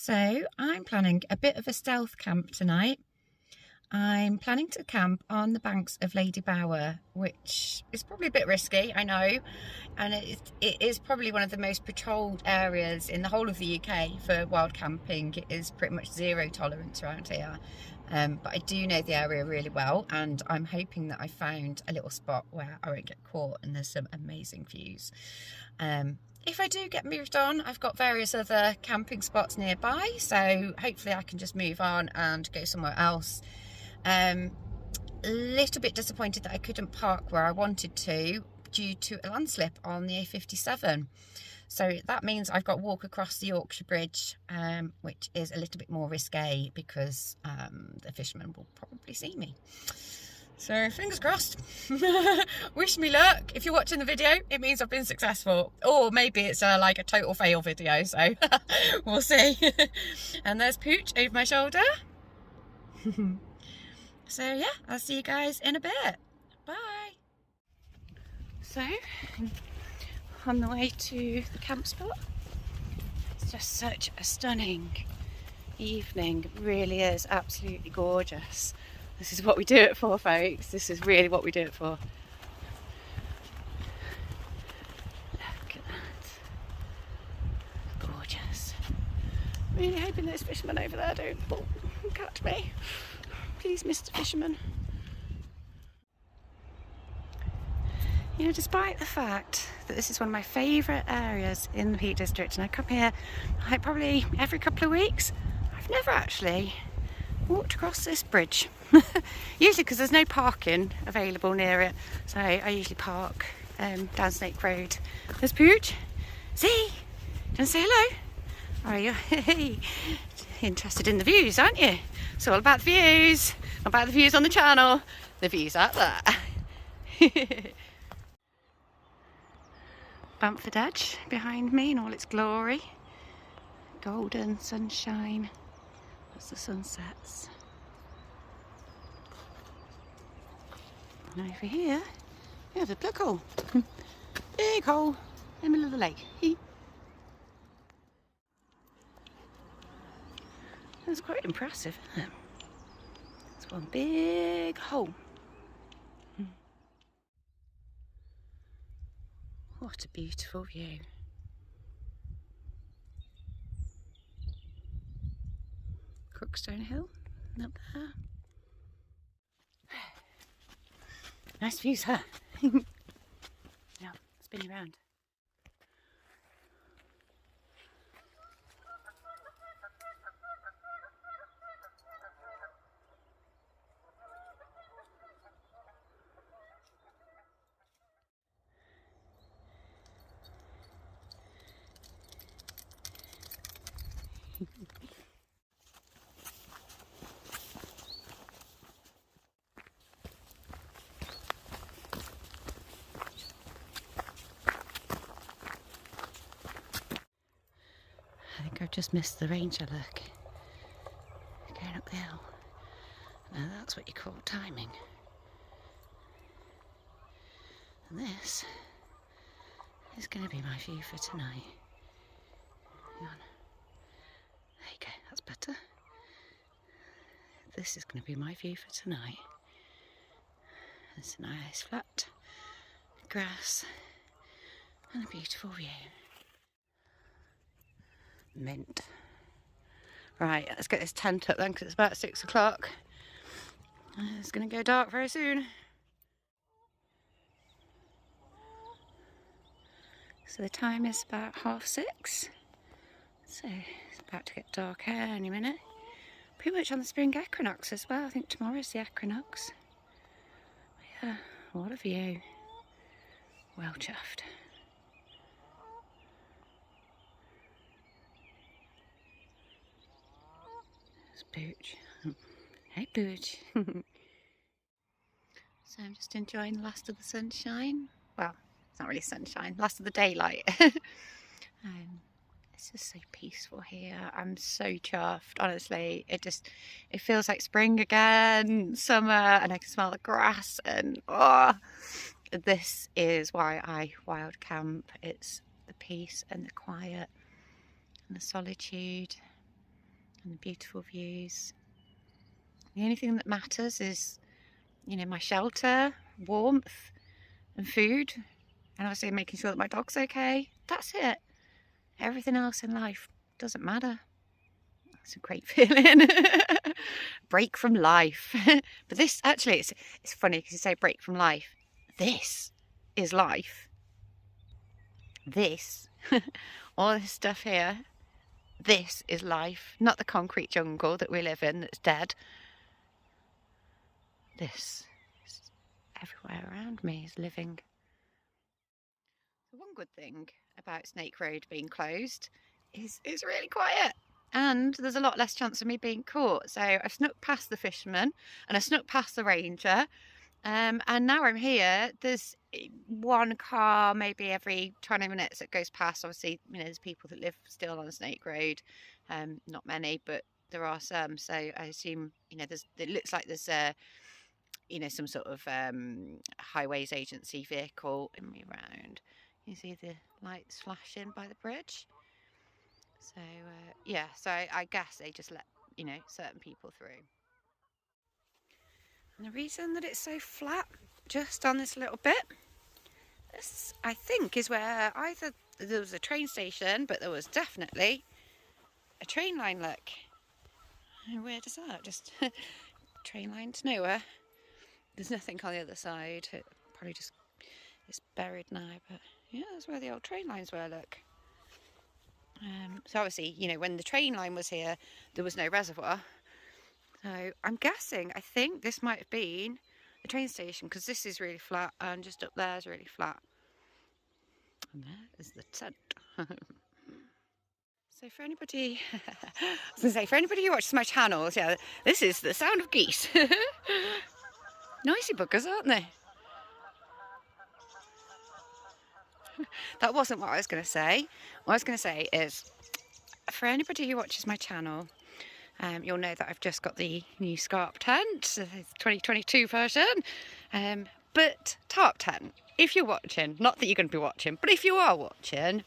So I'm planning a bit of a stealth camp tonight. I'm planning to camp on the banks of Lady Bower, which is probably a bit risky, I know, and it is probably one of the most patrolled areas in the whole of the UK for wild camping. It is pretty much zero tolerance around here, but I do know the area really well, and I'm hoping that I found a little spot where I won't get caught and there's some amazing views. If I do get moved on, I've got various other camping spots nearby, so hopefully I can just move on and go somewhere else. A little bit disappointed that I couldn't park where I wanted to due to a landslip on the A57. So that means I've got to walk across the Yorkshire Bridge, which is a little bit more risque because the fishermen will probably see me. So fingers crossed. Wish me luck. If you're watching the video, it means I've been successful, or maybe it's like a total fail video, so we'll see. And there's Pooch over my shoulder. So yeah, I'll see you guys in a bit. Bye. So on the way to the camp spot. It's just such a stunning evening. It really is absolutely gorgeous. This is what we do it for, folks. This is really what we do it for. Look at that. Gorgeous. Really hoping those fishermen over there don't catch me. Please, Mr. Fisherman. You know, despite the fact that this is one of my favourite areas in the Peak District, and I come here like probably every couple of weeks, I've never actually walked across this bridge. Usually because there's no parking available near it, so I usually park down Snake Road. There's Pooch. See? Do you want to say hello? Are you interested in the views, aren't you? It's all about the views. Not about the views on the channel. The views out there. Bamford Edge behind me in all its glory. Golden sunshine as the sun sets. And over here, we have a plug hole. Big hole in the middle of the lake. That's quite impressive, isn't it? It's one big hole. What a beautiful view. Crookstone Hill, up there. Nice views, huh? Now, spin you round. I think I've just missed the ranger, look. Going up the hill. Now that's what you call timing. And this is going to be my view for tonight. Hang on. There you go, that's better. This is going to be my view for tonight. There's a nice flat grass and a beautiful view. Mint. Right, let's get this tent up then because it's about 6 o'clock. It's going to go dark very soon. So the time is about 6:30. So it's about to get dark any minute. Pretty much on the spring equinox as well. I think tomorrow's the equinox. Yeah, what a view. Well chuffed. Pooch. Hey Pooch. So I'm just enjoying the last of the sunshine. Well, it's not really sunshine, last of the daylight. It's just so peaceful here. I'm so chuffed, honestly. It feels like spring again, summer, and I can smell the grass, and this is why I wild camp. It's the peace and the quiet and the solitude. and the beautiful views. The only thing that matters is, you know, my shelter, warmth and food, and obviously making sure that my dog's okay. That's it. Everything else in life doesn't matter. It's a great feeling. Break from life. But this, actually, it's funny because you say break from life. This is life. This, all this stuff here, this is life. Not the concrete jungle that we live in that's dead. This is everywhere around me is living. One good thing about Snake Road being closed is it's really quiet. And there's a lot less chance of me being caught. So I snuck past the fisherman and I snuck past the ranger. And now I'm here. There's one car maybe every 20 minutes that goes past. Obviously, you know, there's people that live still on Snake Road. Not many, but there are some. So I assume, you know, it looks like there's you know, some sort of highways agency vehicle in me round. You see the lights flashing by the bridge. So yeah, so I guess they just let, you know, certain people through. And the reason that it's so flat just on this little bit, this I think is where either there was a train station, but there was definitely a train line. Look, how weird is that? Just train line to nowhere. There's nothing on the other side. It probably just is buried now, but yeah, that's where the old train lines were. Look. So obviously, you know, when the train line was here, there was no reservoir. So I'm guessing, I think this might have been the train station, because this is really flat and just up there is really flat. And there is the tent. So for anybody, I was going to say, for anybody who watches my channels, yeah, this is the sound of geese. Noisy buggers, aren't they? That wasn't what I was going to say. What I was going to say is, for anybody who watches my channel, you'll know that I've just got the new scarp tent, the 2022 version, but tarp tent. If you're watching, not that you're going to be watching, but if you are watching,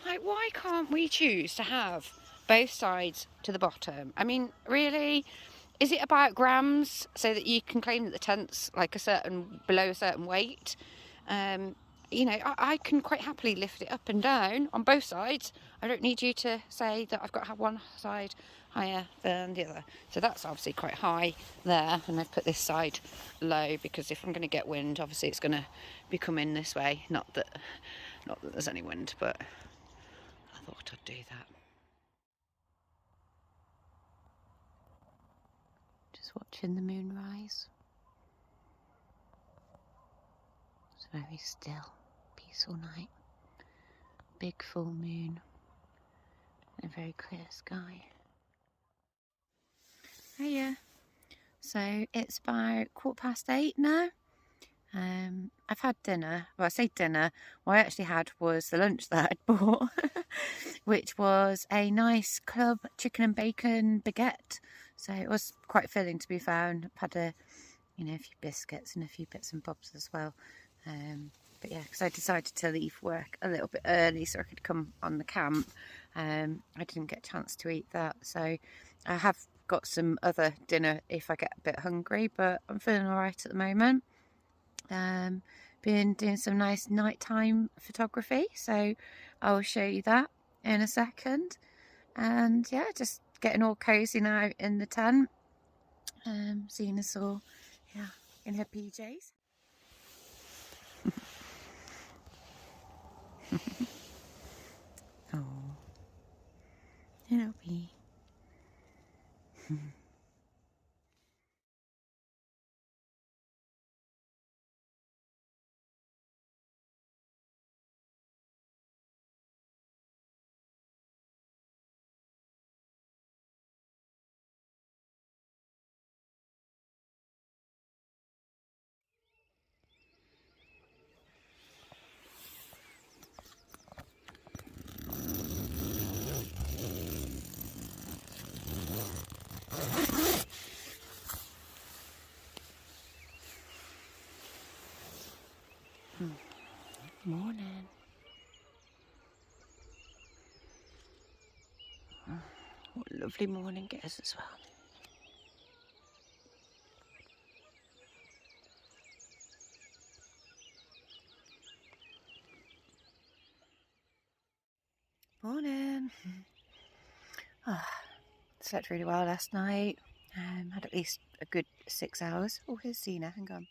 like, why can't we choose to have both sides to the bottom? I mean, really, is it about grams so that you can claim that the tent's like below a certain weight? You know, I can quite happily lift it up and down on both sides. I don't need you to say that I've got to have one side higher than the other. So that's obviously quite high there, and I've put this side low because if I'm going to get wind, obviously it's going to be coming this way. Not that there's any wind, but I thought I'd do that. Just watching the moon rise. It's very still. Peaceful night, big full moon, and a very clear sky. Oh yeah, so it's about 8:15 now. I've had dinner. Well, I say dinner. What I actually had was the lunch that I'd bought, which was a nice club chicken and bacon baguette. So it was quite filling, to be found. I've had a few biscuits and a few bits and bobs as well. But yeah, because I decided to leave work a little bit early so I could come on the camp. I didn't get a chance to eat that, so I have got some other dinner if I get a bit hungry, but I'm feeling alright at the moment. Been doing some nice nighttime photography, so I'll show you that in a second. And yeah, just getting all cozy now in the tent. Seeing us all, yeah, in her PJs. Oh, it'll be. What a lovely morning it is as well. Morning. Slept really well last night. Had at least a good 6 hours. Oh, here's Zena. Hang on.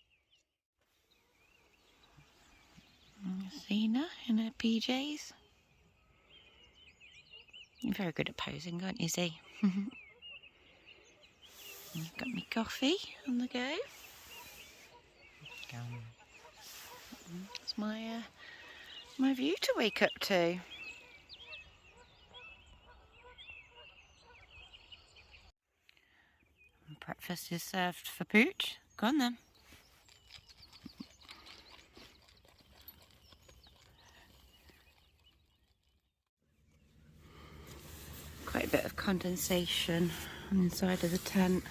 Zena in her PJs. You're very good at posing, aren't you, Z? Got me coffee on the go. It's my my view to wake up to. Breakfast is served for Pooch. Go on then. Quite a bit of condensation on the inside of the tent.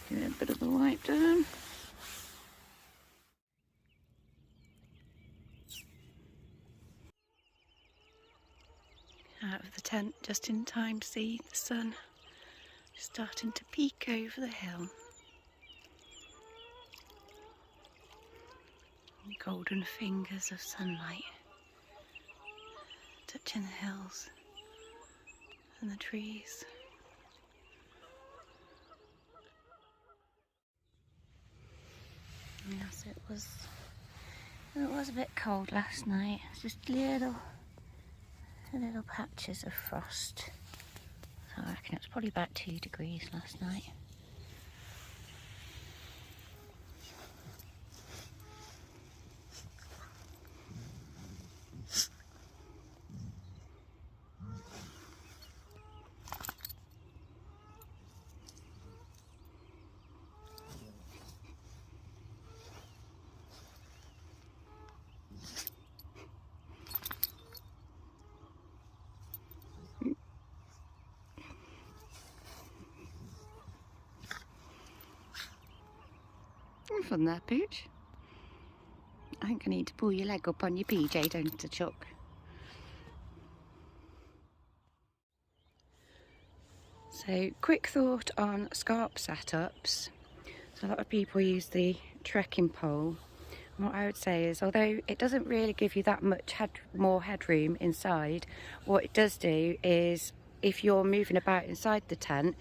Give it a bit of a wipe down. Out of the tent just in time to see the sun starting to peek over the hill. Golden fingers of sunlight touching the hills and the trees. Yes, it was a bit cold last night. It's just little patches of frost. So I reckon it was probably about 2 degrees last night. Fun there, Pooch. I think I need to pull your leg up on your PJ, don't I, Chuck? So, quick thought on scarp setups. So a lot of people use the trekking pole. And what I would say is, although it doesn't really give you that much more headroom inside, what it does do is, if you're moving about inside the tent,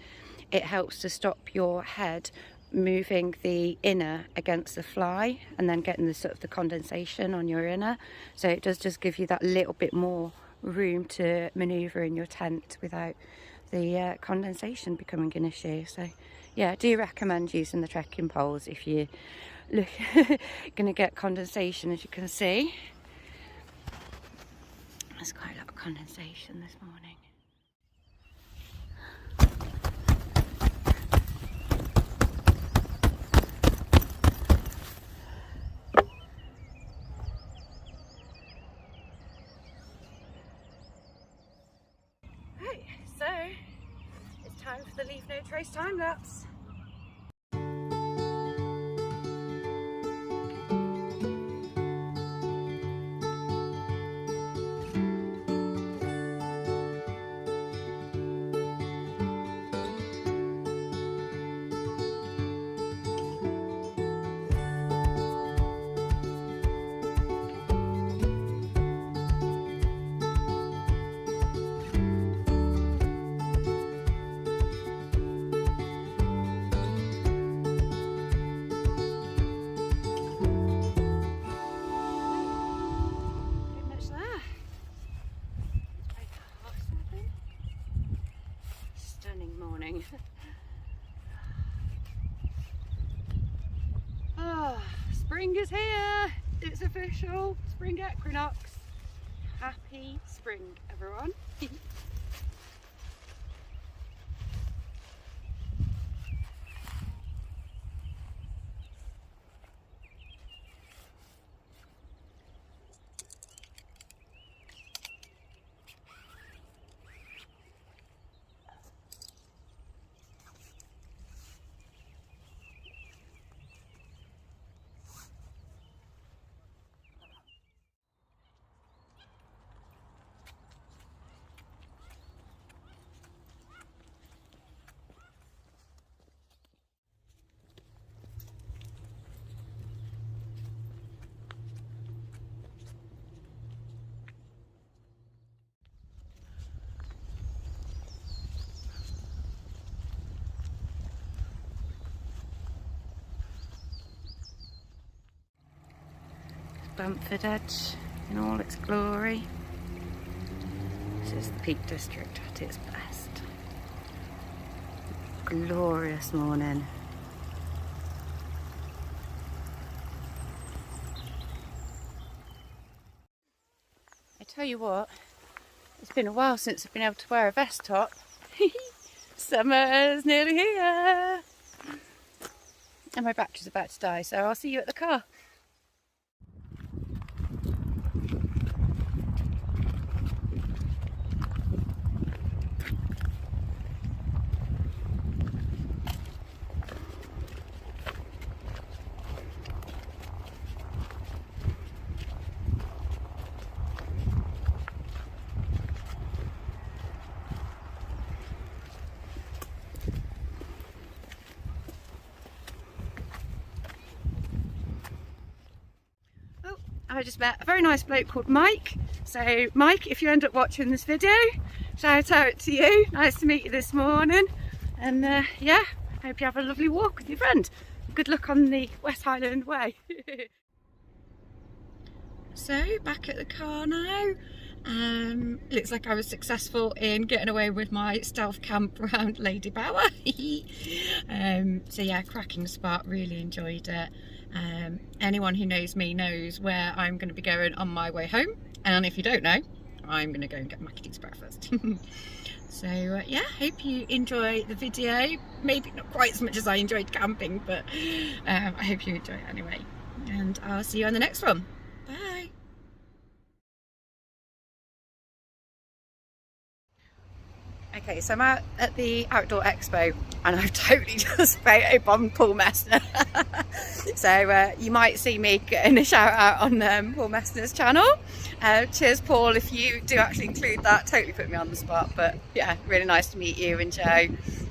it helps to stop your head moving the inner against the fly and then getting the sort of the condensation on your inner. So it does just give you that little bit more room to maneuver in your tent without the condensation becoming an issue. So yeah, I do recommend using the trekking poles if you look going to get condensation. As you can see, there's quite a lot of condensation this morning. So, it's time for the Leave No Trace time lapse. Stunning morning. Spring is here. It's official. Spring equinox. Happy spring, everyone. Bamford Edge in all its glory. This is the Peak District at its best. Glorious morning. I tell you what, it's been a while since I've been able to wear a vest top. Summer's nearly here. And my battery's about to die, so I'll see you at the car. I just met a very nice bloke called Mike. So Mike, if you end up watching this video, shout out to you. Nice to meet you this morning. And yeah, hope you have a lovely walk with your friend. Good luck on the West Highland Way. So back at the car now. Looks like I was successful in getting away with my stealth camp around Lady Bower. So yeah, cracking spot, really enjoyed it. Anyone who knows me knows where I'm going to be going on my way home, and if you don't know, I'm going to go and get Mackie's breakfast. So yeah, hope you enjoy the video. Maybe not quite as much as I enjoyed camping, but I hope you enjoy it anyway, and I'll see you on the next one. Bye. Okay, so I'm out at the Outdoor Expo and I've totally just photobombed Paul Messner. So you might see me getting a shout out on Paul Messner's channel. Cheers Paul, if you do actually include that, totally put me on the spot. But yeah, really nice to meet you and Joe.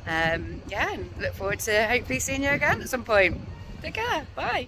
Yeah, and look forward to hopefully seeing you again at some point. Take care, bye.